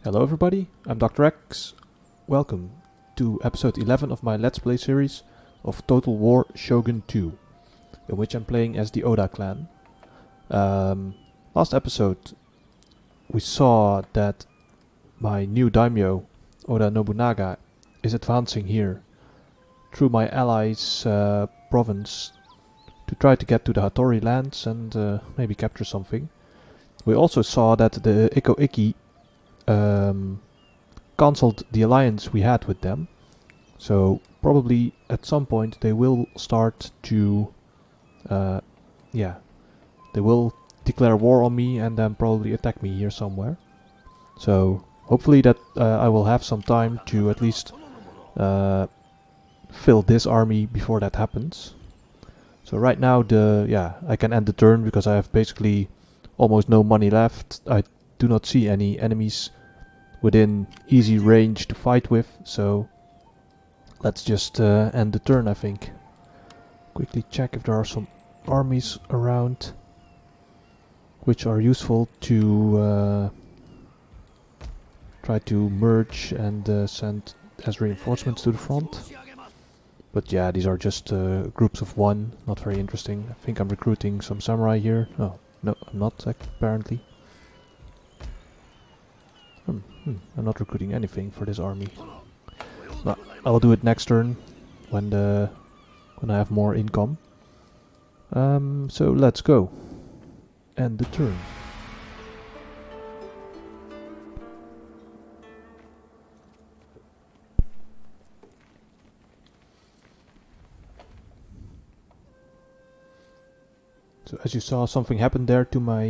Hello everybody, I'm Dr. X. Welcome to episode 11 of my Let's Play series of Total War Shogun 2, in which I'm playing as the Oda Clan. Last episode we saw that my new daimyo, Oda Nobunaga, is advancing here through my allies' province to try to get to the Hattori lands and maybe capture something. We also saw that the Ikko Ikki cancelled the alliance we had with them, so probably at some point they will start to they will declare war on me and then probably attack me here somewhere. So hopefully that I will have some time to at least fill this army before that happens. So right now I can end the turn because I have basically almost no money left. I do not see any enemies within easy range to fight with, so let's just end the turn, I think. Quickly check if there are some armies around which are useful to try to merge and send as reinforcements to the front. But yeah, these are just groups of one, not very interesting. I think I'm recruiting some samurai here. Oh, no, I'm not apparently. I'm not recruiting anything for this army. But I'll do it next turn when I have more income. So let's go. End the turn. So as you saw, something happened there to my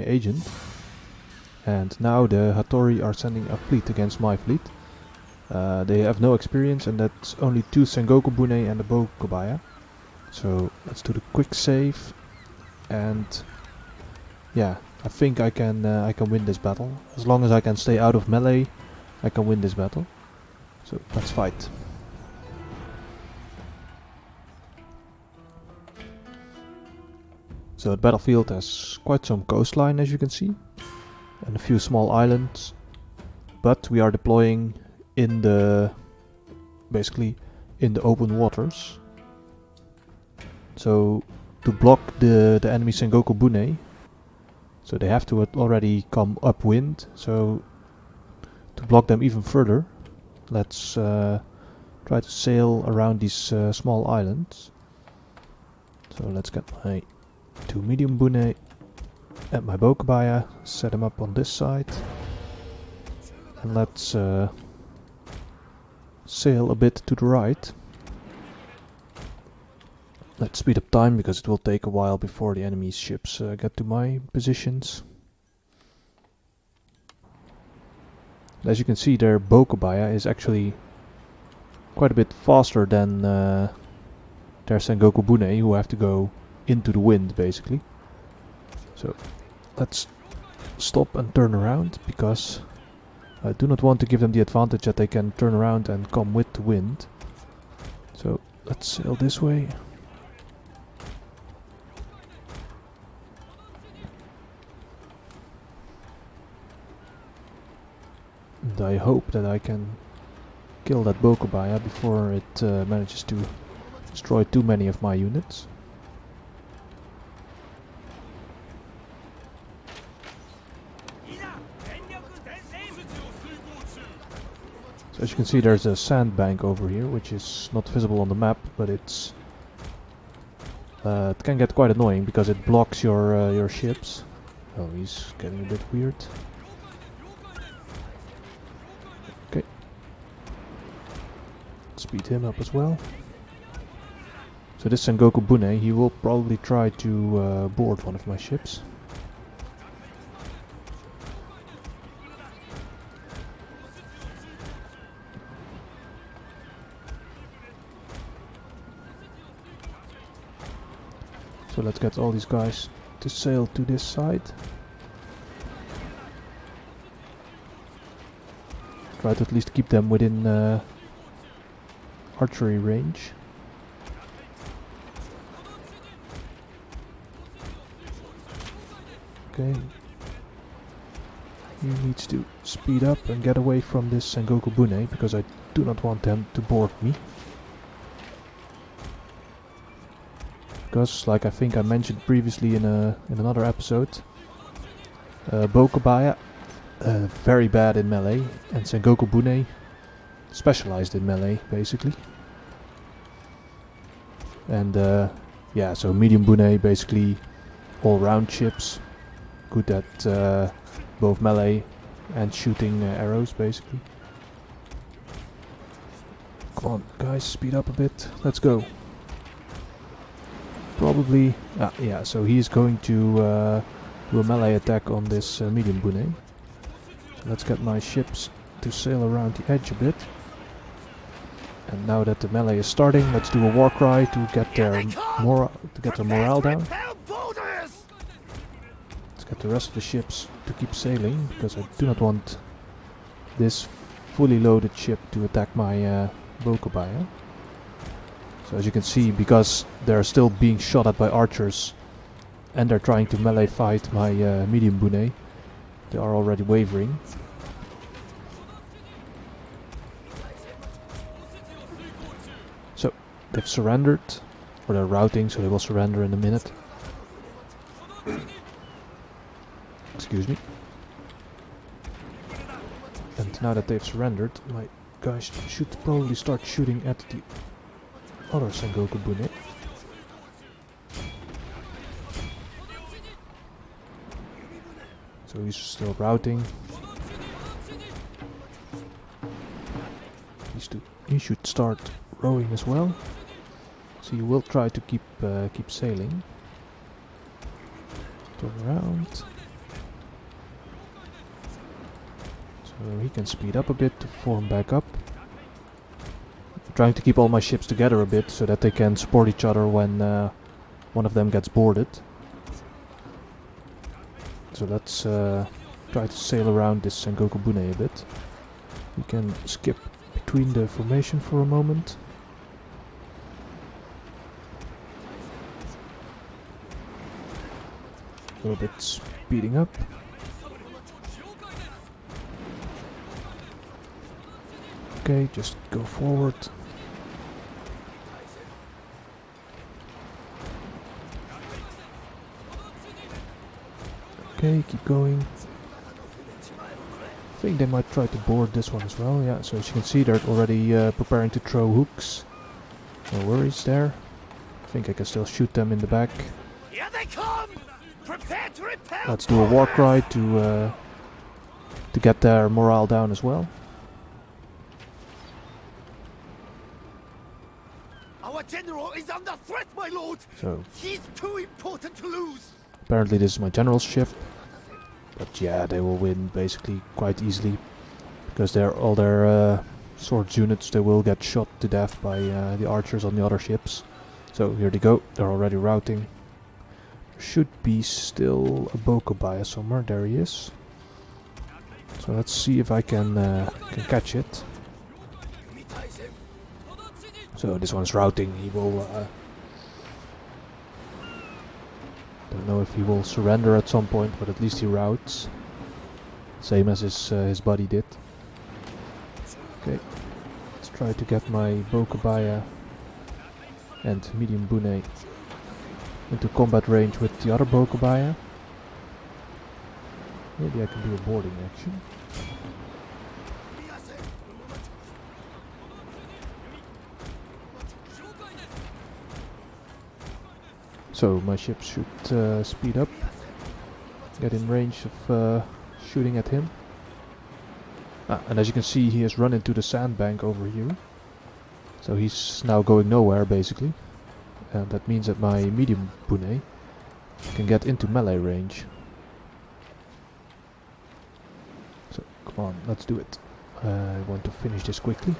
agent. And now the Hattori are sending a fleet against my fleet. They have no experience, and that's only 2 Sengoku Boon A and a Bokobaya. So let's do the quick save, and yeah, I think I can win this battle. As long as I can stay out of melee, I can win this battle. So let's fight. So the battlefield has quite some coastline, as you can see, and a few small islands, but we are deploying in the basically in the open waters. So to block the enemy Sengoku Boon A, so they have to already come upwind. So to block them even further, let's try to sail around these small islands. So let's get my 2 medium Boon A and my Bokobaya, set him up on this side, and let's sail a bit to the right. Let's speed up time because it will take a while before the enemy's ships get to my positions. As you can see, their Bokobaya is actually quite a bit faster than their Sengoku Boon A, who have to go into the wind basically. So let's stop and turn around, because I do not want to give them the advantage that they can turn around and come with the wind. So let's sail this way. And I hope that I can kill that Bokobaya before it manages to destroy too many of my units. So as you can see, there's a sandbank over here, which is not visible on the map, but it's it can get quite annoying because it blocks your ships. Oh, he's getting a bit weird. Okay, speed him up as well. So this Sengoku Boon A, he will probably try to board one of my ships. So let's get all these guys to sail to this side. Try to at least keep them within archery range. Okay. He needs to speed up and get away from this Sengoku Boon A, because I do not want them to board me. Because, like I think I mentioned previously in another episode, Bokobaya very bad in melee, and Sengoku Boon A specialized in melee basically. And yeah, so medium Boon A basically all round ships, good at both melee and shooting arrows basically. Come on guys, speed up a bit, let's go. Probably, yeah, so he's going to do a melee attack on this medium Boon A. So let's get my ships to sail around the edge a bit. And now that the melee is starting, let's do a war cry to get their morale down. Let's get the rest of the ships to keep sailing, because I do not want this fully loaded ship to attack my Bokobaya. So as you can see, because they're still being shot at by archers and they're trying to melee fight my medium Boon A, they are already wavering. So they've surrendered, or they're routing, so they will surrender in a minute. Excuse me. And now that they've surrendered, my guys should probably start shooting at the other Sengoku Boon A. So he's still routing. He should start rowing as well. So he will try to keep sailing. Turn around. So he can speed up a bit to form back up. Trying to keep all my ships together a bit so that they can support each other when one of them gets boarded. So let's try to sail around this Sengoku Boon A bit. We can skip between the formation for a moment. A little bit speeding up. Okay, just go forward. Okay, keep going. I think they might try to board this one as well. Yeah, so as you can see, they're already preparing to throw hooks. No worries there. I think I can still shoot them in the back. Here they come! Prepare to repel! Let's do a war cry to get their morale down as well. Our general is under threat, my lord! So He's too important to lose! apparently this is my general's ship. But yeah, they will win basically quite easily. Because all their swords units, they will get shot to death by the archers on the other ships. So here they go, they're already routing. There should be still a Bokobaya somewhere, there he is. So let's see if I can catch it. So this one's routing, he will... don't know if he will surrender at some point, but at least he routes. Same as his buddy did. Okay, let's try to get my Bokobaya and medium Boon A into combat range with the other Bokobaya. Maybe I can do a boarding action. So my ship should speed up, get in range of shooting at him. And as you can see, he has run into the sandbank over here. So he's now going nowhere basically. And that means that my medium Boon A can get into melee range. So come on, let's do it. I want to finish this quickly.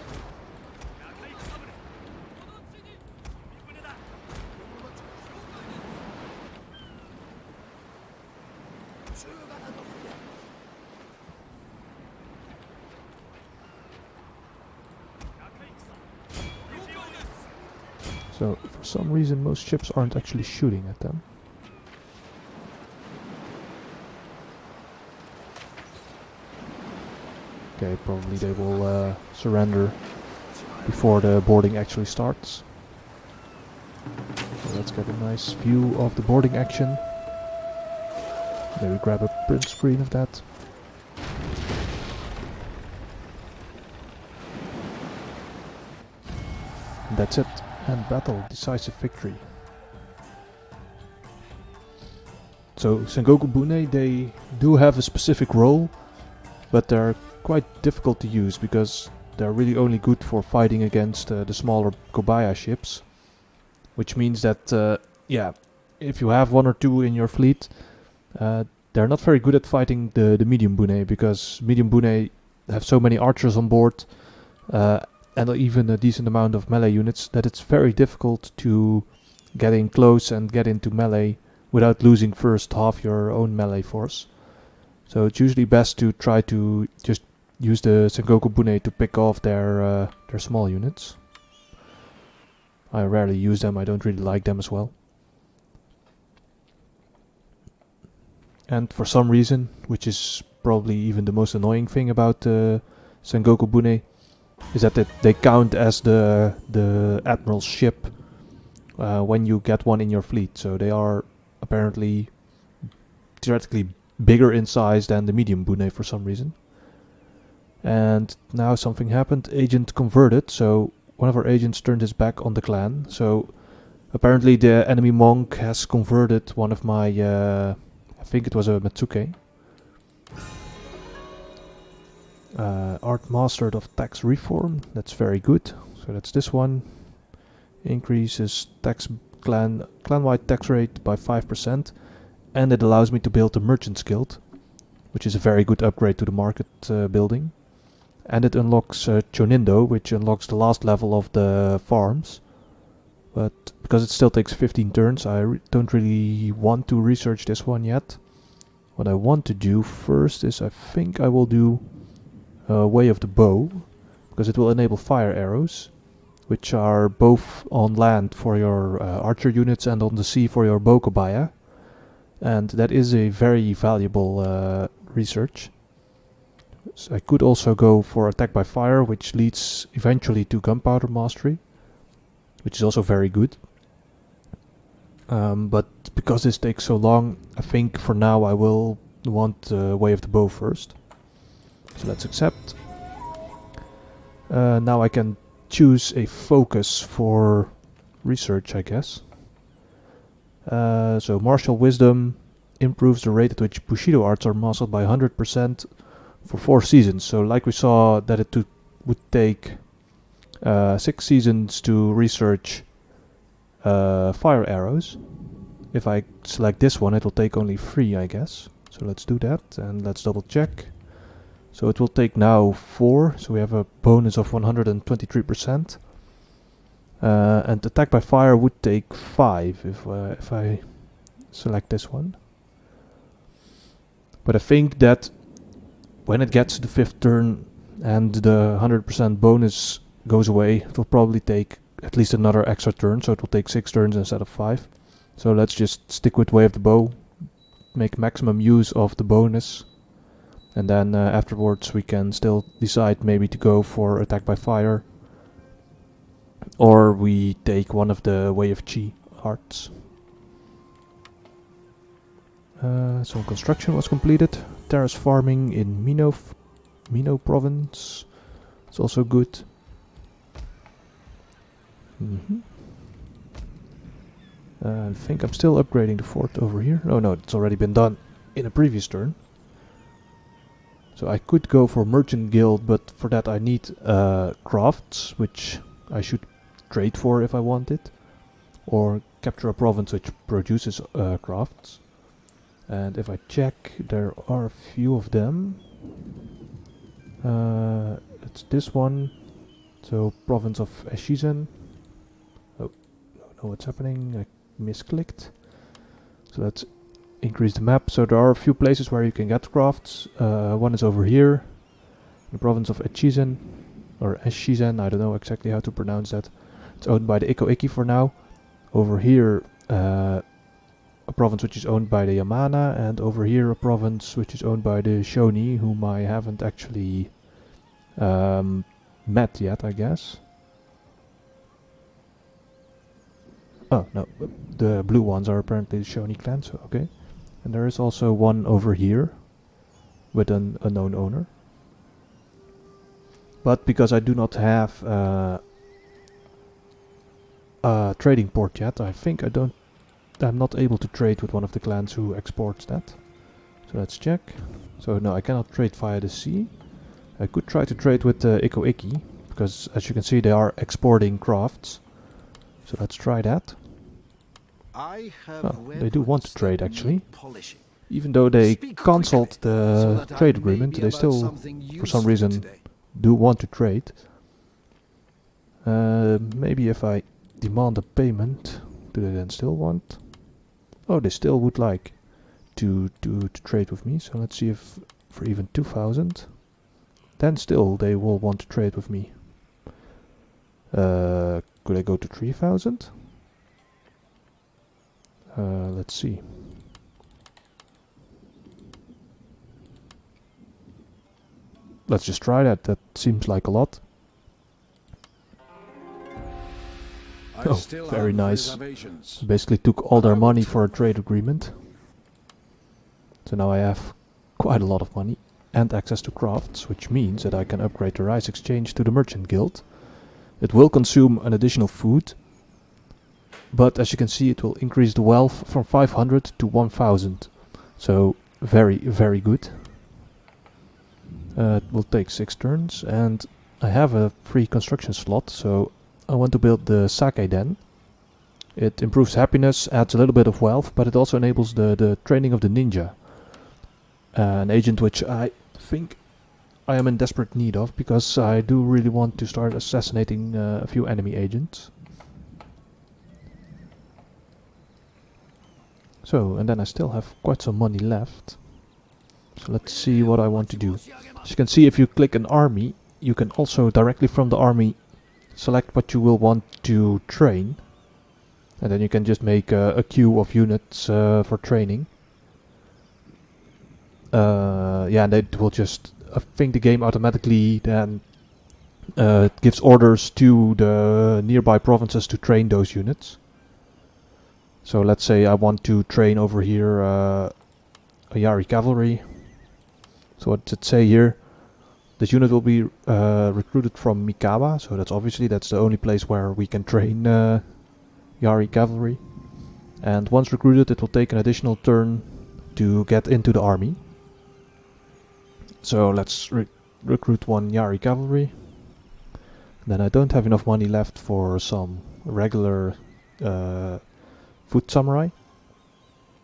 So, for some reason most ships aren't actually shooting at them. Okay, probably they will surrender before the boarding actually starts. So let's get a nice view of the boarding action. Maybe grab a print screen of that. And that's it. And battle, decisive victory. So Sengoku Boon A, they do have a specific role, but they're quite difficult to use because they're really only good for fighting against the smaller Kobaya ships. Which means that, yeah, if you have one or two in your fleet, they're not very good at fighting the medium Boon A, because medium Boon A have so many archers on board, and even a decent amount of melee units, that it's very difficult to get in close and get into melee without losing first half your own melee force. So it's usually best to try to just use the Sengoku Boon A to pick off their small units. I rarely use them, I don't really like them as well. And for some reason, which is probably even the most annoying thing about Sengoku Boon A, is that they count as the admiral's ship when you get one in your fleet. So they are apparently theoretically bigger in size than the medium Boon A for some reason. And now something happened. Agent converted, so one of our agents turned his back on the clan. So apparently the enemy monk has converted one of my, I think it was a Matsuke. Art mastered of tax reform, that's very good. So that's this one. Increases clan-wide tax rate by 5%, and it allows me to build a merchant's guild, which is a very good upgrade to the market building. And it unlocks Chonindo, which unlocks the last level of the farms. But because it still takes 15 turns, I don't really want to research this one yet. What I want to do first is I think I will do Way of the Bow, because it will enable fire arrows, which are both on land for your archer units and on the sea for your Bokobaya. And that is a very valuable research. So I could also go for attack by fire, which leads eventually to gunpowder mastery, which is also very good. But because this takes so long, I think for now I will want Way of the Bow first. So let's accept. Now I can choose a focus for research, I guess. So Martial Wisdom improves the rate at which Bushido arts are mastered by 100% for 4 seasons. So like we saw that it would take 6 seasons to research fire arrows. If I select this one, it will take only 3, I guess. So let's do that and let's double check. So it will take now 4, so we have a bonus of 123%. And attack by fire would take 5 if I select this one. But I think that when it gets to the 5th turn and the 100% bonus goes away, it will probably take at least another extra turn, so it will take 6 turns instead of 5. So let's just stick with Way of the Bow, make maximum use of the bonus, and then afterwards we can still decide maybe to go for attack by fire, or we take one of the Way of Chi arts. So construction was completed. Terrace farming in Mino province. It's also good. I think I'm still upgrading the fort over here. Oh no, it's already been done in a previous turn. So I could go for Merchant Guild, but for that I need crafts, which I should trade for if I want it. Or capture a province which produces crafts. And if I check, there are a few of them. It's this one. So province of Echizen. Oh, don't know what's happening. I misclicked. So let's increase the map. So there are a few places where you can get crafts. One is over here, the province of Echizen, or Echizen. I don't know exactly how to pronounce that. It's owned by the Ikko Ikki for now. Over here, a province which is owned by the Yamana, and over here a province which is owned by the Shoni, whom I haven't actually met yet, I guess. Oh, no, the blue ones are apparently the Sheena Clan, so okay. And there is also one over here with an unknown owner. But because I do not have a trading port yet, I think I'm not able to trade with one of the clans who exports that. So let's check. So no, I cannot trade via the sea. I could try to trade with Ikko Ikki, because as you can see they are exporting crafts. So let's try that. Oh, they do want to trade actually. Even though they cancelled the trade agreement, they still, for some reason, do want to trade. Maybe if I demand a payment, do they then still want? Oh, they still would like to trade with me. So let's see if for even 2,000, then still they will want to trade with me. Could I go to 3,000? Let's see. Let's just try that. That seems like a lot. Oh, very nice. Basically took all their money for a trade agreement. So now I have quite a lot of money and access to crafts, which means that I can upgrade the rice exchange to the merchant guild. It will consume an additional food, but as you can see it will increase the wealth from 500 to 1000. So very, very good. It will take 6 turns, and I have a free construction slot, so I want to build the sake den. It improves happiness, adds a little bit of wealth, but it also enables the training of the ninja. An agent which I think I am in desperate need of, because I do really want to start assassinating a few enemy agents. So, and then I still have quite some money left. So let's see what I want to do. As you can see, if you click an army, you can also directly from the army select what you will want to train. And then you can just make a queue of units for training. Yeah, and it will just, I think the game automatically then gives orders to the nearby provinces to train those units. So let's say I want to train over here a Yari cavalry. So what does it say here? This unit will be recruited from Mikawa, so that's the only place where we can train Yari cavalry. And once recruited, it will take an additional turn to get into the army. So let's recruit one Yari cavalry. Then I don't have enough money left for some regular foot samurai.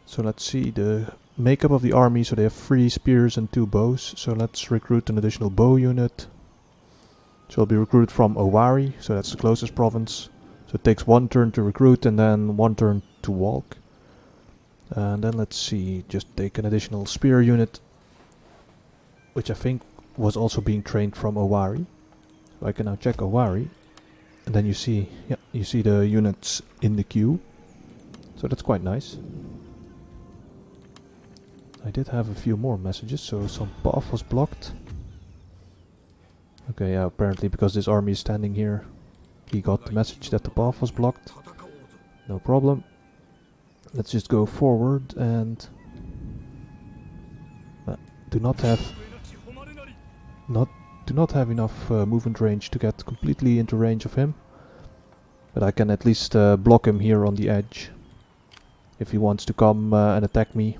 So let's see the makeup of the army. So they have 3 spears and 2 bows. So let's recruit an additional bow unit. So it'll be recruited from Owari, so that's the closest province. So it takes 1 turn to recruit and then 1 turn to walk. And then let's see, just take an additional spear unit, which I think was also being trained from Owari. So I can now check Owari, and then you see the units in the queue. So that's quite nice. I did have a few more messages, so some path was blocked. Okay, yeah, apparently because this army is standing here, he got the message that the path was blocked. No problem. Let's just go forward and do not have enough movement range to get completely into range of him. But I can at least block him here on the edge. If he wants to come and attack me,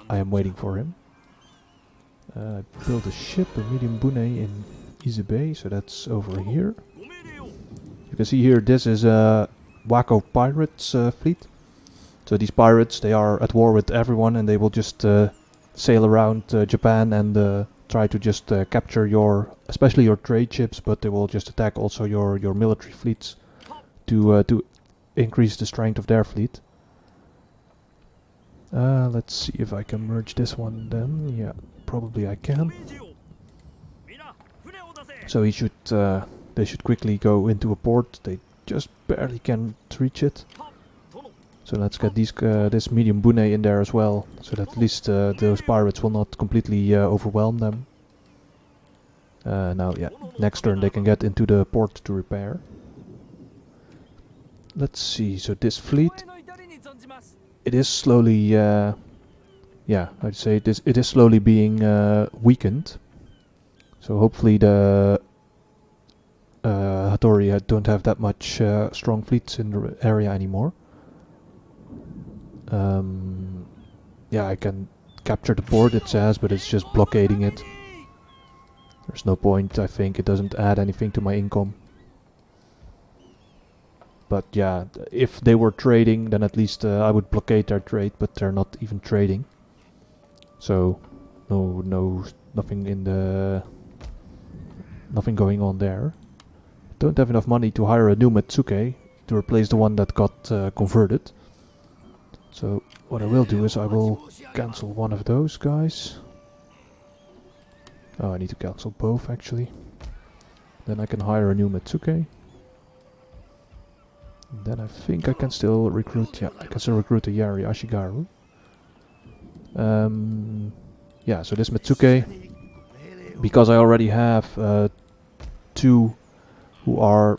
I am waiting for him. I built a ship, a medium Boon A in Ise Bay, so that's over here. You can see here, this is a Wako pirates fleet. So these pirates, they are at war with everyone, and they will just sail around Japan and try to just capture especially your trade ships, but they will just attack also your military fleets to increase the strength of their fleet. Let's see if I can merge this one then. Yeah, probably I can. So they should quickly go into a port. They just barely can reach it. So let's get this medium Boon A in there as well, so that at least those pirates will not completely overwhelm them. Now, yeah, next turn they can get into the port to repair. Let's see, so this fleet, it is slowly, yeah, I'd say it is slowly being weakened. So hopefully the Hattori don't have that much strong fleets in the area anymore. Yeah, I can capture the port, it says, but it's just blockading it. There's no point, I think. It doesn't add anything to my income. But yeah, if they were trading, then at least I would blockade their trade, but they're not even trading. So, nothing in the... nothing going on there. Don't have enough money to hire a new Metsuke to replace the one that got converted. So, what I will do is I will cancel one of those guys. Oh, I need to cancel both actually. Then I can hire a new Metsuke. Then I think I can still recruit, yeah, I can still recruit a Yari Ashigaru. Yeah, so this Metsuke, because I already have 2 who are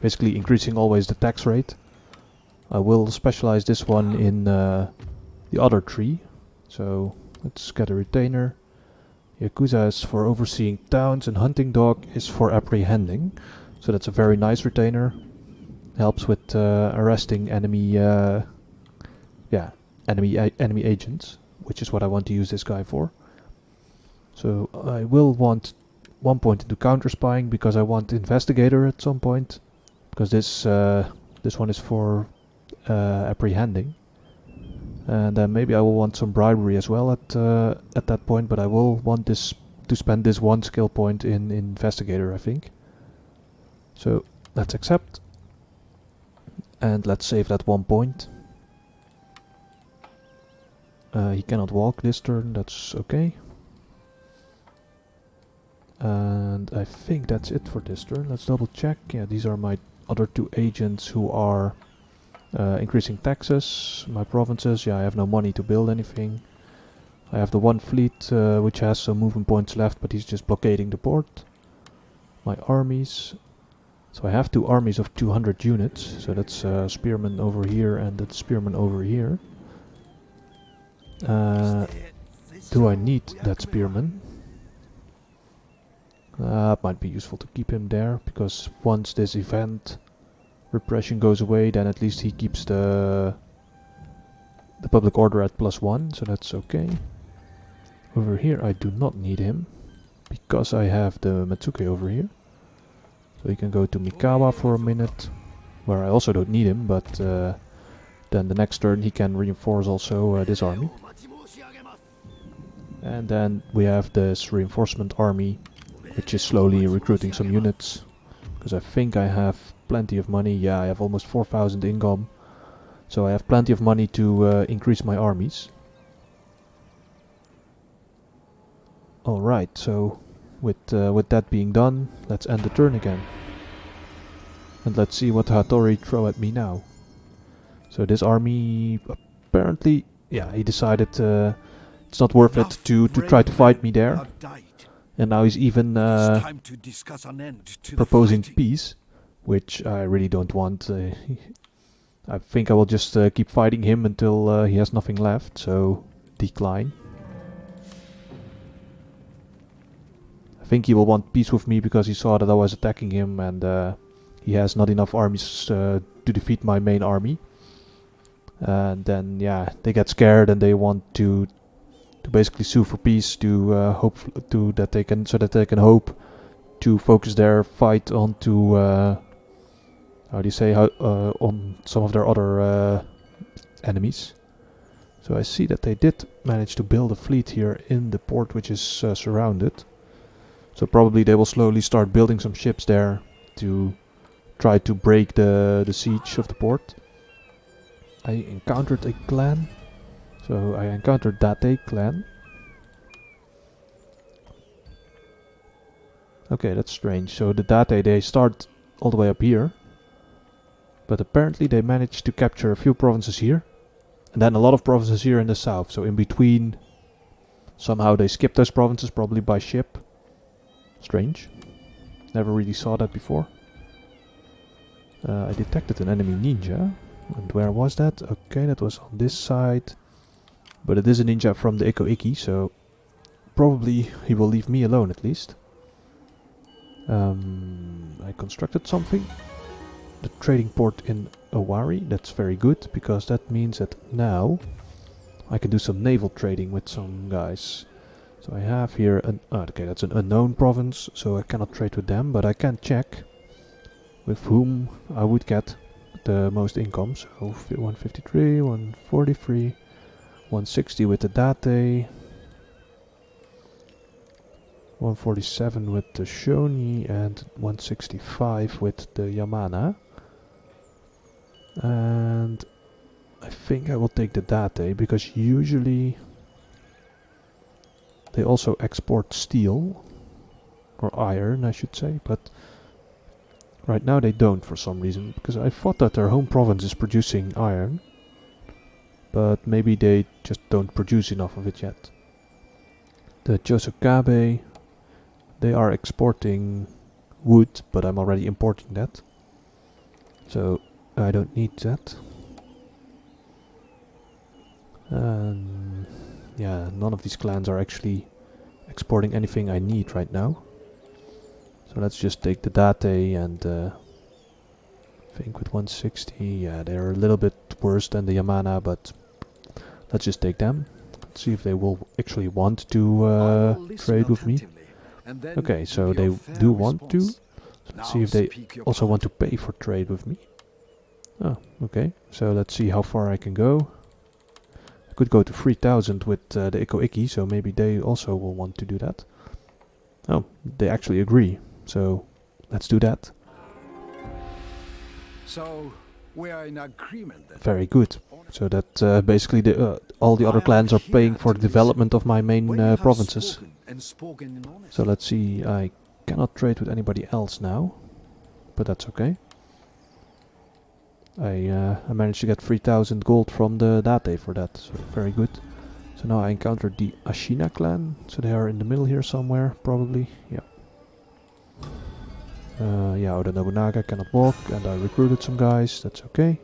basically increasing always the tax rate, I will specialize this one in the other 3. So let's get a retainer. Yakuza is for overseeing towns and hunting dog is for apprehending. So that's a very nice retainer. Helps with arresting enemy, enemy agents, which is what I want to use this guy for. So I will want 1 point into counter spying because I want investigator at some point, because this one is for apprehending. And then maybe I will want some bribery as well at that point, but I will want this to spend this 1 skill point in investigator, I think. So let's accept, and let's save that 1 point. He cannot walk this turn, that's okay. And I think that's it for this turn. Let's double check. Yeah, these are my other 2 agents who are increasing taxes. My provinces, yeah, I have no money to build anything. I have the 1 fleet which has some movement points left, but he's just blockading the port. My armies, so I have 2 armies of 200 units, so that's spearmen over here and that's spearmen over here. Do I need that spearman? It might be useful to keep him there, because once this event repression goes away, then at least he keeps the public order at +1, so that's okay. Over here I do not need him, because I have the Metsuke over here. So he can go to Mikawa for a minute, where I also don't need him, but then the next turn he can reinforce also this army. And then we have this reinforcement army, which is slowly recruiting some units, because I think I have plenty of money. Yeah, I have almost 4,000 income, so I have plenty of money to increase my armies. Alright, so with that being done, let's end the turn again. And let's see what Hattori throw at me now. So this army, apparently, yeah, he decided it's not worth it to try to fight me there. And now he's even proposing peace, which I really don't want. I think I will just keep fighting him until he has nothing left, so decline. I think he will want peace with me because he saw that I was attacking him, and he has not enough armies to defeat my main army. And then, yeah, they get scared and they want to basically sue for peace, to hope so that they can hope to focus their fight onto how do you say, on some of their other enemies. So I see that they did manage to build a fleet here in the port, which is surrounded. So probably they will slowly start building some ships there to try to break the siege of the port. I encountered a clan. So I encountered Date clan. Okay, that's strange. So the Date, they start all the way up here. But apparently they managed to capture a few provinces here. And then a lot of provinces here in the south. So in between Somehow they skipped those provinces, probably by ship. Strange. Never really saw that before. I detected an enemy ninja. And where was that? Okay, that was on this side. But it is a ninja from the Ikko Ikki, so probably he will leave me alone at least. I constructed something. The trading port in Owari. That's very good, because that means that now I can do some naval trading with some guys. So I have here an... okay, that's an unknown province, so I cannot trade with them, but I can check with whom I would get the most income. So 153, 143, 160 with the Date, 147 with the Shoni, and 165 with the Yamana. And I think I will take the Date, because usually they also export steel, or iron I should say, but right now they don't for some reason, because I thought that their home province is producing iron, but maybe they just don't produce enough of it yet. The Josokabe, they are exporting wood, but I'm already importing that, so I don't need that. Yeah, none of these clans are actually exporting anything I need right now. So let's just take the Date, and I think with 160, yeah, they're a little bit worse than the Yamana, but let's just take them. Let's see if they will actually want to trade with me. Okay, so they do want to. So let's see if they also want to pay for trade with me. Oh, okay. So let's see how far I can go. I could go to 3000 with the Ikko Ikki, so maybe they also will want to do that. Oh, they actually agree. So let's do that. So we are in agreement then. Very good. So that basically all the other clans are paying for the development of my main provinces. So let's see. I cannot trade with anybody else now, but that's okay. I managed to get 3000 gold from the Date for that, so very good. So now I encountered the Sheena Clan, so they are in the middle here somewhere, probably, yeah. Yeah, Oda Nobunaga cannot walk, and I recruited some guys, that's okay.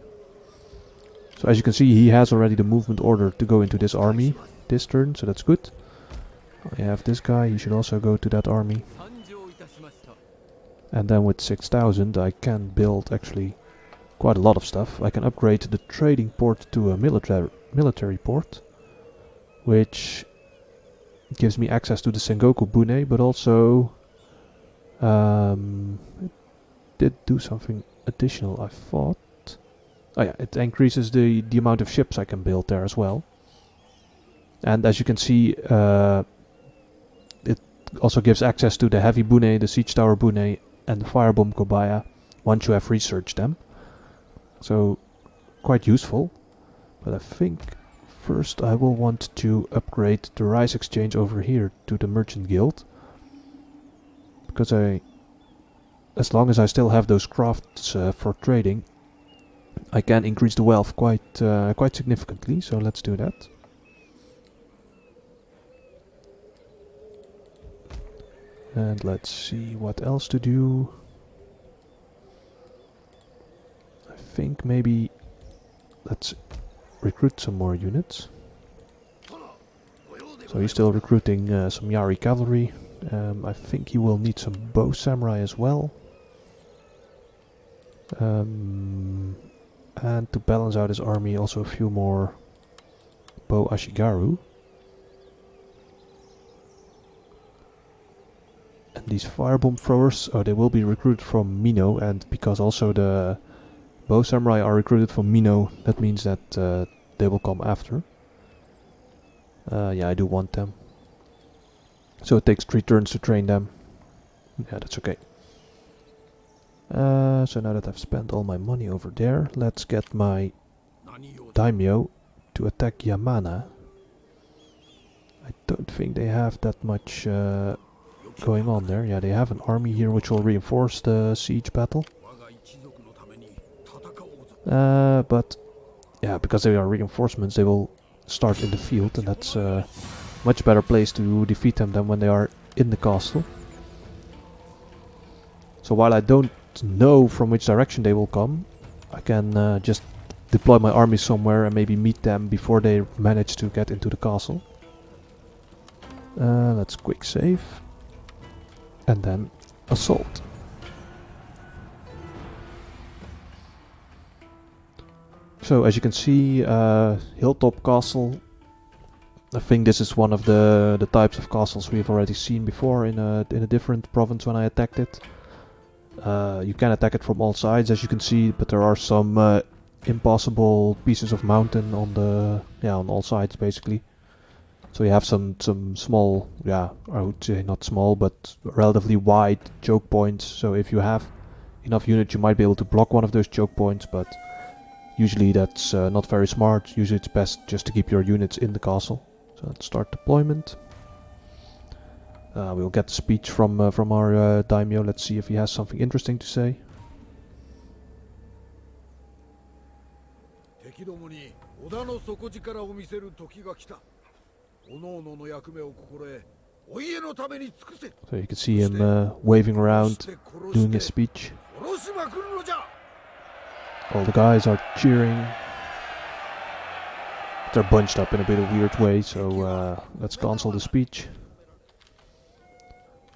So as you can see, he has already the movement order to go into this army this turn, so that's good. I have this guy, he should also go to that army. And then with 6000 I can build actually quite a lot of stuff. I can upgrade the trading port to a military port, which gives me access to the Sengoku Boon A, but also it did do something additional, I thought. Oh yeah, it increases the amount of ships I can build there as well. And as you can see, it also gives access to the heavy Boon A, the siege tower Boon A, and the firebomb Kobaya once you have researched them. So, quite useful. But I think first I will want to upgrade the rice exchange over here to the merchant guild. Because as long as I still have those crafts for trading, I can increase the wealth quite significantly. So let's do that. And let's see what else to do. I think maybe let's recruit some more units. So he's still recruiting some Yari cavalry. I think he will need some bow samurai as well. And to balance out his army, also a few more bow ashigaru. And these firebomb throwers, they will be recruited from Mino, and because also the bow samurai are recruited from Mino, that means that they will come after. Yeah, I do want them. So it takes 3 turns to train them. Yeah, that's okay. So now that I've spent all my money over there, let's get my daimyo to attack Yamana. I don't think they have that much going on there. Yeah, they have an army here which will reinforce the siege battle. But yeah, because they are reinforcements, they will start in the field, and that's much better place to defeat them than when they are in the castle. So while I don't know from which direction they will come, I can just deploy my army somewhere and maybe meet them before they manage to get into the castle. Let's quick save. And then assault. So as you can see, Hilltop Castle. I think this is one of the types of castles we've already seen before in a different province when I attacked it. You can attack it from all sides, as you can see, but there are some impossible pieces of mountain on on all sides basically. So you have some small, I would say not small, but relatively wide choke points. So if you have enough units, you might be able to block one of those choke points, but usually that's not very smart. Usually it's best just to keep your units in the castle. So let's start deployment. We'll get the speech from our daimyo. Let's see if he has something interesting to say. 敵どもに織田の底力を見せる時が来た。各々の役目を心得、お家のために尽くせ。 So you can see him waving around, doing his speech. 殺しまくるのじゃ。 All the guys are cheering. They're bunched up in a bit of a weird way, so let's cancel the speech.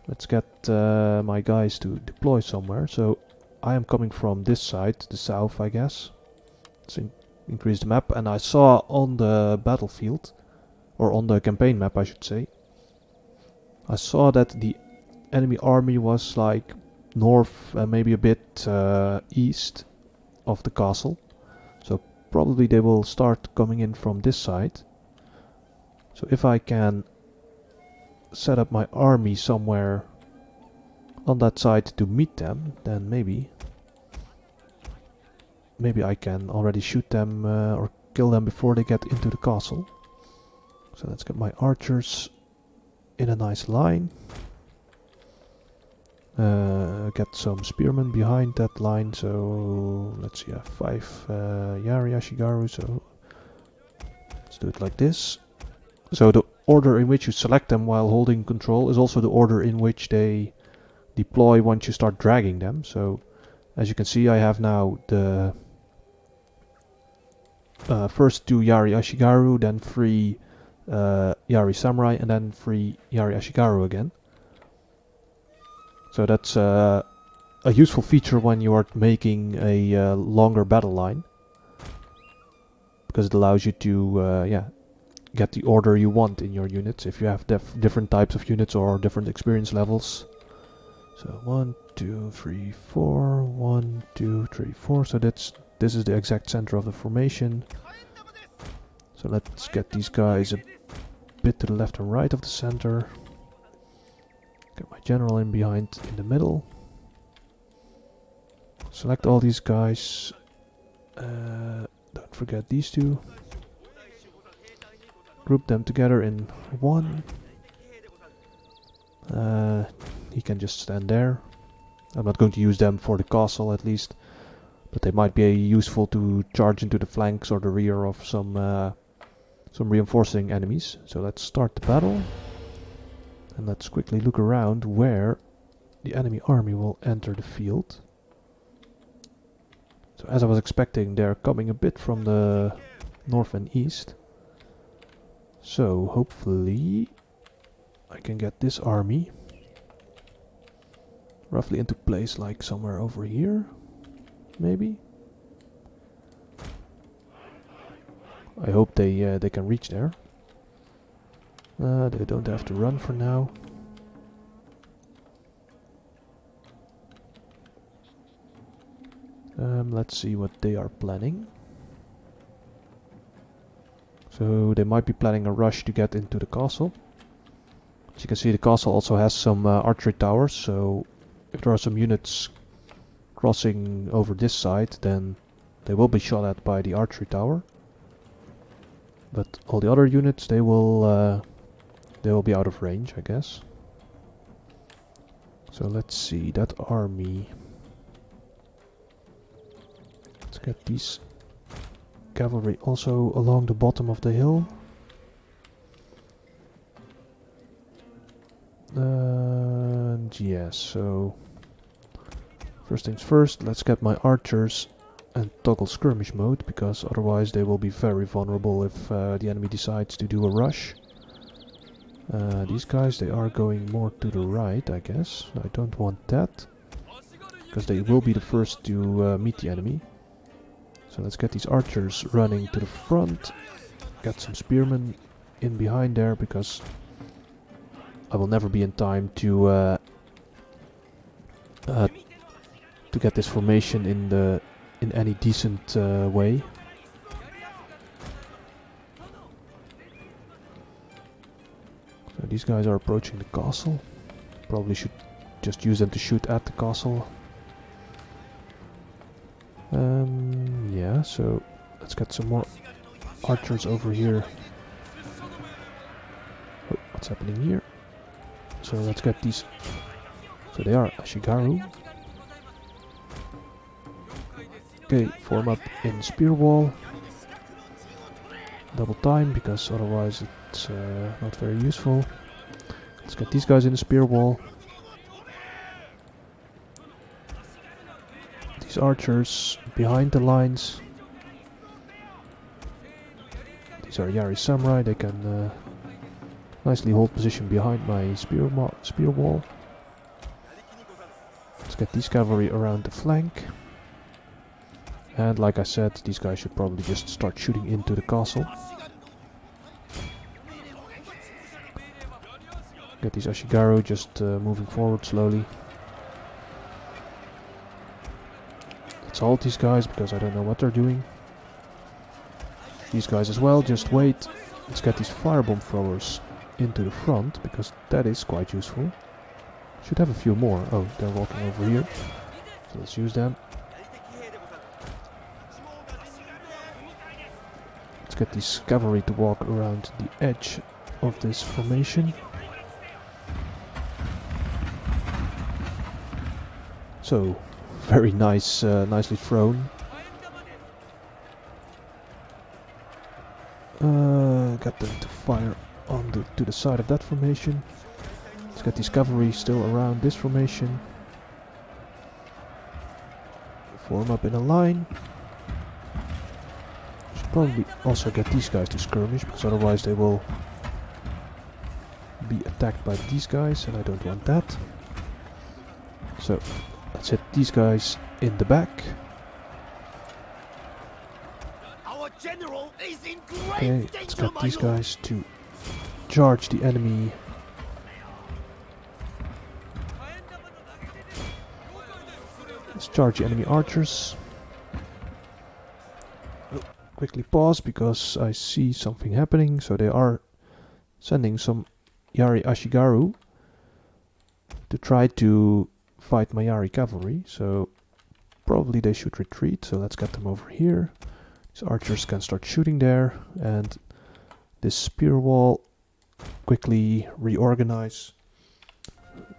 Let's get my guys to deploy somewhere. So I am coming from this side, the south, I guess. Let's increase the map. And I saw on the battlefield, or on the campaign map I should say, I saw that the enemy army was like north and maybe a bit east of the castle. So probably they will start coming in from this side. So if I can set up my army somewhere on that side to meet them, then maybe I can already shoot them or kill them before they get into the castle. So let's get my archers in a nice line. Get some spearmen behind that line. So let's see, I have 5 Yari Ashigaru, so let's do it like this. So the order in which you select them while holding control is also the order in which they deploy once you start dragging them. So as you can see, I have now the first 2 Yari Ashigaru, then 3 Yari Samurai, and then 3 Yari Ashigaru again. So that's a useful feature when you are making a longer battle line, because it allows you to get the order you want in your units if you have different types of units or different experience levels. So 1, 2, 3, 4, 1, 2, 3, 4. So this is the exact center of the formation. So let's get these guys a bit to the left and right of the center. Get my general in behind in the middle. Select all these guys. Don't forget these 2. Group them together in 1. He can just stand there. I'm not going to use them for the castle at least, but they might be useful to charge into the flanks or the rear of some reinforcing enemies. So let's start the battle. And let's quickly look around where the enemy army will enter the field. So as I was expecting, they're coming a bit from the north and east. So hopefully I can get this army roughly into place, like somewhere over here, maybe. I hope they can reach there. They don't have to run for now. Let's see what they are planning. So they might be planning a rush to get into the castle. As you can see, the castle also has some archery towers, so if there are some units crossing over this side, then they will be shot at by the archery tower. But all the other units, they will be out of range, I guess. So let's see, that army. Let's get these cavalry also along the bottom of the hill. And yes, so first things first, let's get my archers and toggle skirmish mode, because otherwise they will be very vulnerable if the enemy decides to do a rush. These guys, they are going more to the right, I guess. I don't want that, because they will be the first to meet the enemy. So let's get these archers running to the front, get some spearmen in behind there, because I will never be in time to get this formation in any decent way. So these guys are approaching the castle. Probably should just use them to shoot at the castle. Yeah, so let's get some more archers over here. Oh, what's happening here? So let's get these. So they are Ashigaru. Okay, form up in spear wall. Double time, because otherwise it's not very useful. Let's get these guys in the spear wall. These archers behind the lines. These are Yari Samurai, they can nicely hold position behind my spear wall. Let's get these cavalry around the flank. And like I said, these guys should probably just start shooting into the castle. Get these Ashigaru just moving forward slowly. Let's halt these guys, because I don't know what they're doing. These guys as well, just wait. Let's get these firebomb throwers into the front, because that is quite useful. Should have a few more. Oh, they're walking over here. So let's use them. Let's get these cavalry to walk around the edge of this formation. So, very nice, nicely thrown. Get them to fire on to the side of that formation. Let's get these cavalry still around this formation. Form up in a line. Should probably also get these guys to skirmish, because otherwise they will be attacked by these guys, and I don't want that. So let's hit these guys in the back. Our general is in Okay, grave let's danger, get my these lord. guys to charge the enemy. Let's charge the enemy archers. Oh, quickly pause, because I see something happening. So they are sending some Yari Ashigaru to try to fight my Yari cavalry. So probably they should retreat. So let's get them over here. These archers can start shooting there, and this spear wall quickly reorganize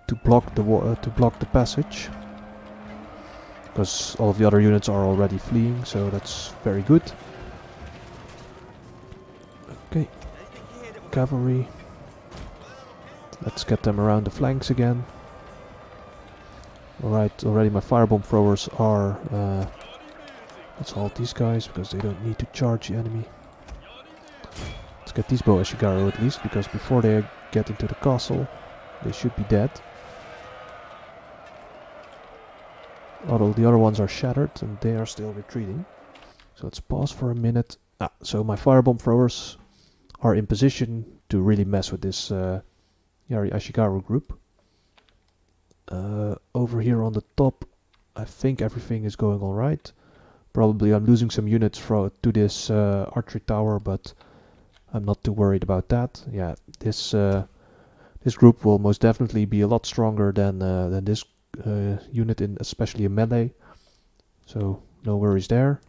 to block the passage, because all of the other units are already fleeing, so that's very good. Okay, cavalry. Let's get them around the flanks again. Alright, already my firebomb throwers are... let's halt these guys, because they don't need to charge the enemy. Let's get these bow Ashigaru at least, because before they get into the castle, they should be dead. Although the other ones are shattered, and they are still retreating. So let's pause for a minute. So my firebomb throwers are in position to really mess with this Yari Ashigaru group. Over here on the top, I think everything is going alright. Probably I'm losing some units to this archery tower, but I'm not too worried about that. Yeah, this group will most definitely be a lot stronger than this unit, especially in melee. So no worries there.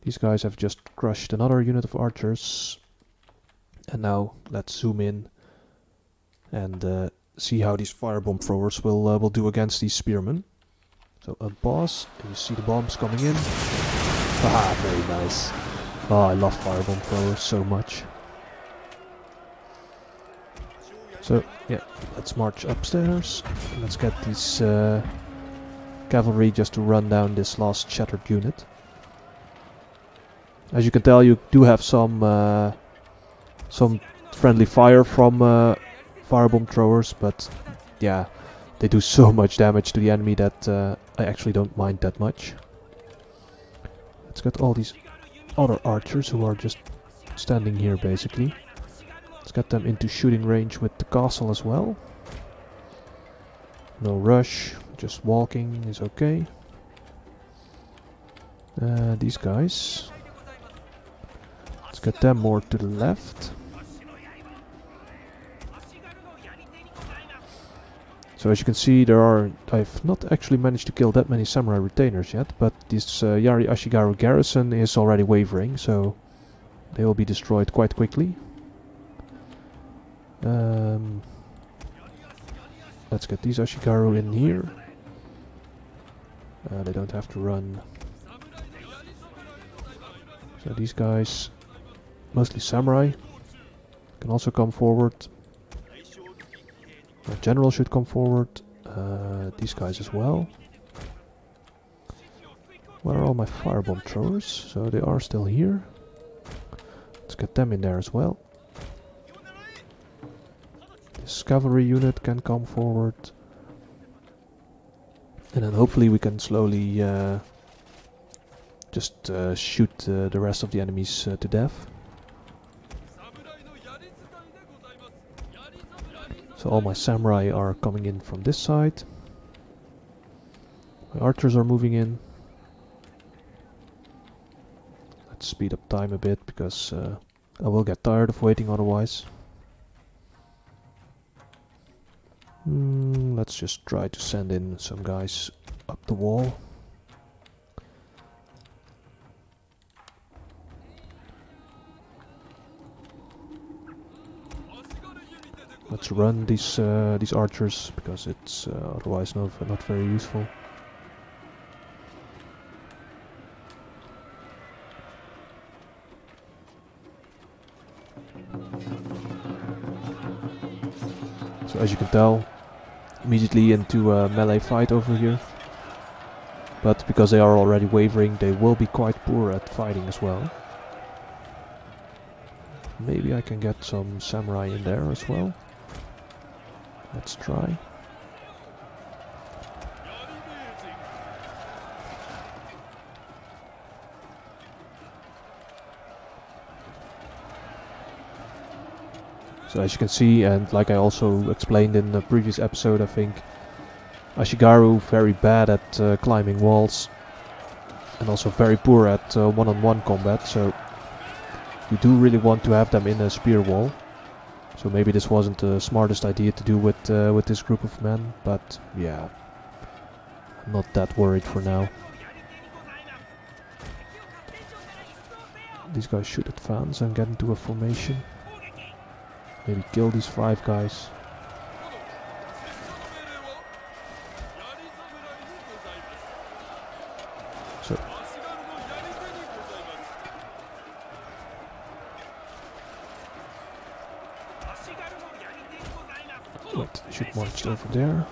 These guys have just crushed another unit of archers. And now let's zoom in and see how these firebomb throwers will do against these spearmen. So unpause, and you see the bombs coming in. Ah, very nice. Oh, I love firebomb throwers so much. So yeah, let's march upstairs. Let's get these cavalry just to run down this last shattered unit. As you can tell, you do have some friendly fire from firebomb throwers, but yeah, they do so much damage to the enemy that I actually don't mind that much. Let's get all these other archers who are just standing here basically. Let's get them into shooting range with the castle as well. No rush, just walking is okay. These guys, let's get them more to the left. So as you can see, I've not actually managed to kill that many samurai retainers yet, but this Yari Ashigaru garrison is already wavering, so they will be destroyed quite quickly. Let's get these Ashigaru in here. They don't have to run. So these guys, mostly samurai, can also come forward. My general should come forward. These guys as well. Where are all my firebomb throwers? So they are still here. Let's get them in there as well. This cavalry unit can come forward. And then hopefully we can slowly just shoot the rest of the enemies to death. So all my samurai are coming in from this side. My archers are moving in. Let's speed up time a bit because I will get tired of waiting otherwise. Let's just try to send in some guys up the wall. Let's run these archers because it's otherwise not very useful. So as you can tell, immediately into a melee fight over here. But because they are already wavering, they will be quite poor at fighting as well. Maybe I can get some samurai in there as well. Let's try. So as you can see, and like I also explained in the previous episode, I think Ashigaru very bad at climbing walls and also very poor at one-on-one combat, so you do really want to have them in a spear wall. So maybe this wasn't the smartest idea to do with this group of men, but yeah, I'm not that worried for now. These guys should advance and get into a formation. Maybe kill these 5 guys. So wait, I should march over there.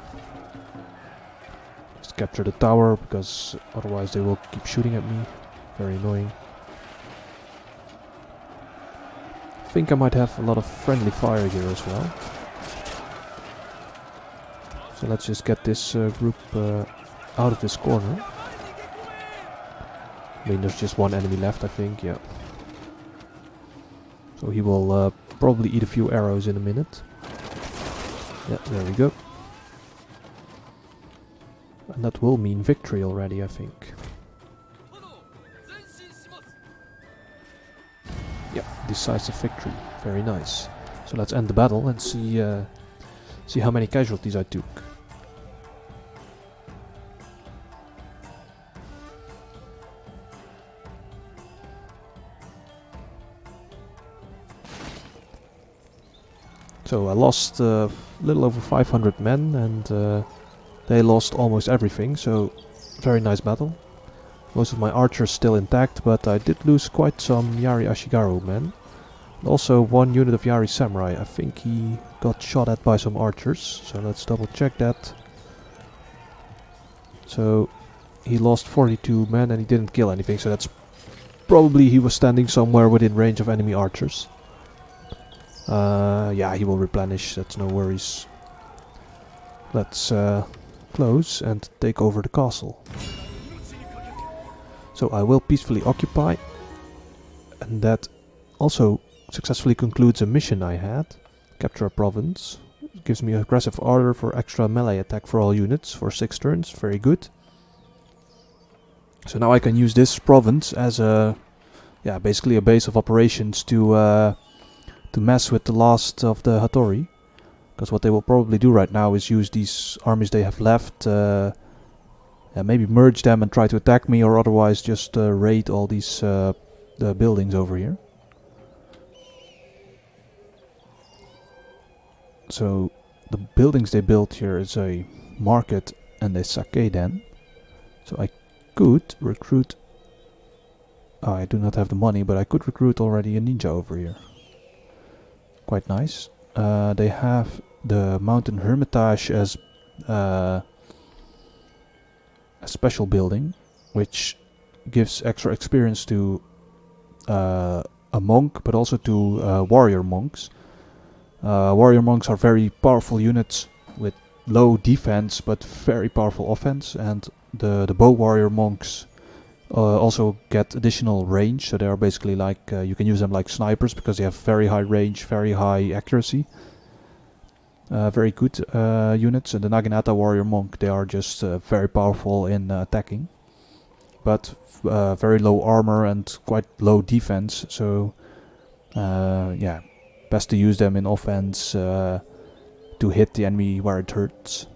Just capture the tower, because otherwise they will keep shooting at me. Very annoying. I think I might have a lot of friendly fire here as well. So let's just get this group out of this corner. I mean, there's just one enemy left, I think, yeah. So he will probably eat a few arrows in a minute. Yeah, there we go. And that will mean victory already, I think. Yeah, decisive victory. Very nice. So let's end the battle and see how many casualties I took. So I lost a little over 500 men, and they lost almost everything, so very nice battle. Most of my archers still intact, but I did lose quite some Yari Ashigaru men. Also 1 unit of Yari Samurai. I think he got shot at by some archers, so let's double check that. So he lost 42 men and he didn't kill anything, so that's probably he was standing somewhere within range of enemy archers. Yeah, he will replenish, that's no worries. Let's close and take over the castle. So I will peacefully occupy, and that also successfully concludes a mission I had. Capture a province. It gives me aggressive order for extra melee attack for all units for 6 turns, very good. So now I can use this province as a, yeah, basically a base of operations to mess with the last of the Hattori. Because what they will probably do right now is use these armies they have left, maybe merge them and try to attack me, or otherwise just raid all these the buildings over here. So the buildings they built here is a market and a sake den. So I could recruit... Oh, I do not have the money, but I could recruit already a ninja over here. Quite nice. They have the Mountain Hermitage as a special building, which gives extra experience to a monk, but also to warrior monks. Warrior monks are very powerful units with low defense but very powerful offense, and the bow warrior monks also get additional range, so they are basically like, you can use them like snipers because they have very high range, very high accuracy. Very good units. And the Naginata warrior monk, they are just very powerful in attacking, but very low armor and quite low defense, so yeah, best to use them in offense to hit the enemy where it hurts.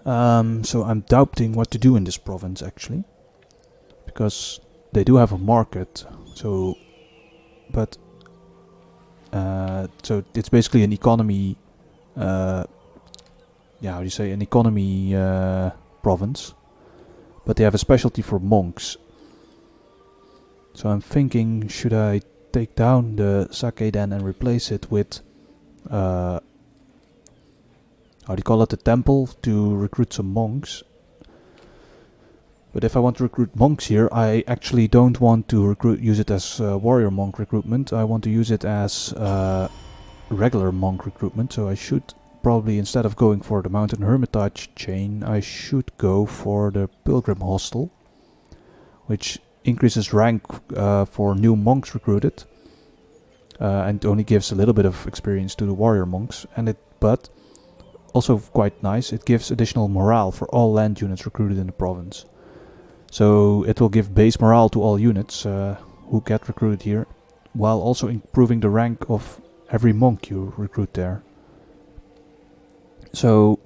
So I'm doubting what to do in this province actually, because they do have a market, so but so it's basically an economy, yeah, how do you say, an economy province, but they have a specialty for monks. So I'm thinking, should I take down the sake den and replace it with how do you call it, the temple, to recruit some monks. But if I want to recruit monks here, I actually don't want to use it as warrior monk recruitment. I want to use it as regular monk recruitment. So I should probably, instead of going for the Mountain Hermitage chain, I should go for the Pilgrim Hostel, which increases rank for new monks recruited, and only gives a little bit of experience to the warrior monks. But also quite nice, it gives additional morale for all land units recruited in the province. So it will give base morale to all units who get recruited here, while also improving the rank of every monk you recruit there. So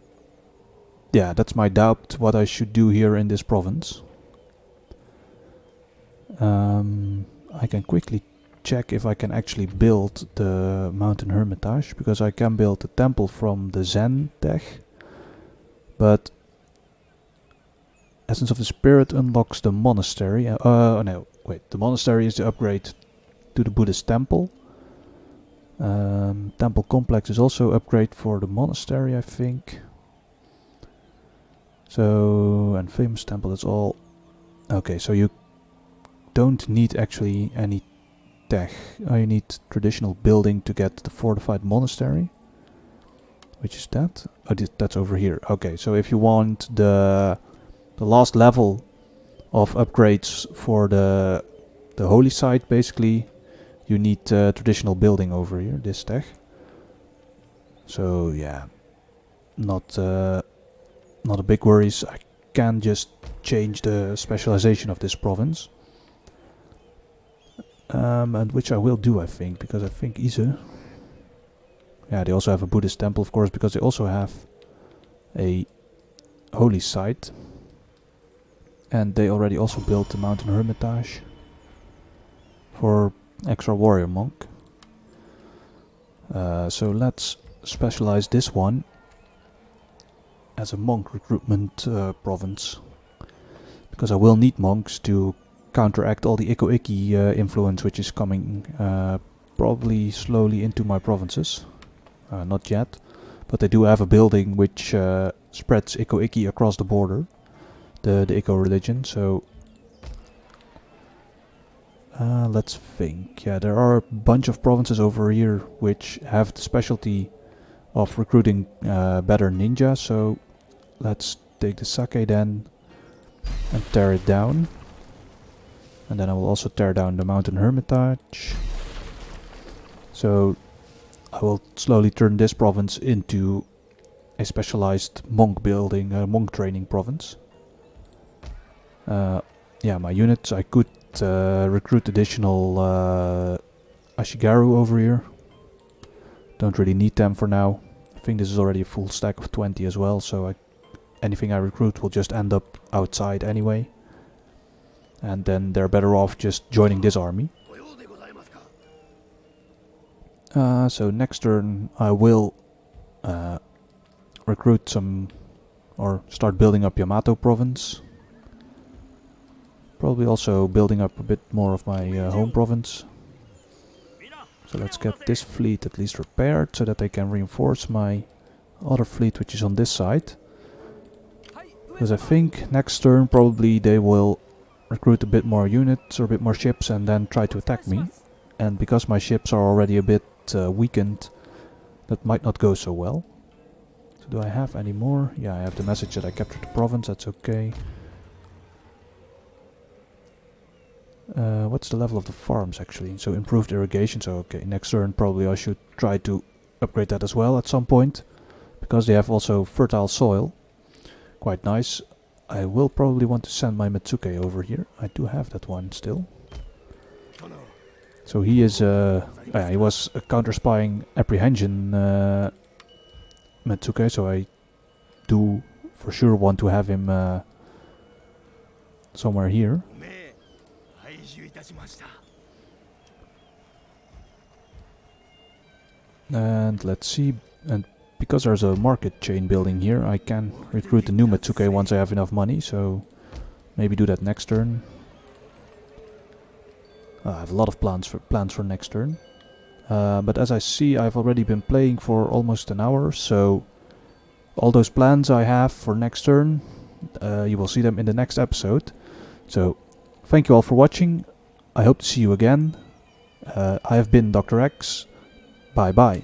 yeah, that's my doubt what I should do here in this province. I can quickly check if I can actually build the Mountain Hermitage, because I can build the temple from the Zen tech, but Essence of the Spirit unlocks the monastery. No, wait, the monastery is the upgrade to the Buddhist temple. Temple complex is also upgrade for the monastery, I think. So, and famous temple, that's all. Okay, so you don't need actually any tech. You need traditional building to get the fortified monastery. Which is that? Oh, that's over here. Okay, so if you want the last level of upgrades for the holy site, basically, you need traditional building over here, this tech. So yeah, not a big worries. I can just change the specialization of this province, and which I will do, I think, because I think Ise, yeah, they also have a Buddhist temple, of course, because they also have a holy site. And they already also built the Mountain Hermitage for extra warrior monk. So let's specialize this one as a monk recruitment province, because I will need monks to counteract all the Ikko Ikki influence which is coming probably slowly into my provinces. Not yet, but they do have a building which spreads Ikko Ikki across the border, the Ikko religion, so let's think. Yeah, there are a bunch of provinces over here which have the specialty of recruiting better ninja, so let's take the sake then and tear it down. And then I will also tear down the mountain hermitage. So I will slowly turn this province into a specialized monk building, monk training province. Yeah, my units, I could recruit additional Ashigaru over here. Don't really need them for now. I think this is already a full stack of 20 as well, so anything I recruit will just end up outside anyway. And then they're better off just joining this army. So next turn I will recruit some, or start building up Yamato province. Probably also building up a bit more of my home province. So let's get this fleet at least repaired so that they can reinforce my other fleet which is on this side. Because I think next turn probably they will recruit a bit more units or a bit more ships and then try to attack me. And because my ships are already a bit weakened, that might not go so well. So do I have any more? Yeah, I have the message that I captured the province, that's okay. What's the level of the farms actually? So improved irrigation, so okay, next turn probably I should try to upgrade that as well at some point. Because they have also fertile soil. Quite nice. I will probably want to send my Metsuke over here. I do have that one still. So he is, he was a counter-spying apprehension Metsuke, so I do for sure want to have him somewhere here. And let's see, and because there's a market chain building here, I can recruit the new Metsuke once I have enough money, so maybe do that next turn. I have a lot of plans for next turn. But as I see, I've already been playing for almost an hour, so all those plans I have for next turn, you will see them in the next episode. So, thank you all for watching. I hope to see you again. I have been Dr. X. Bye bye.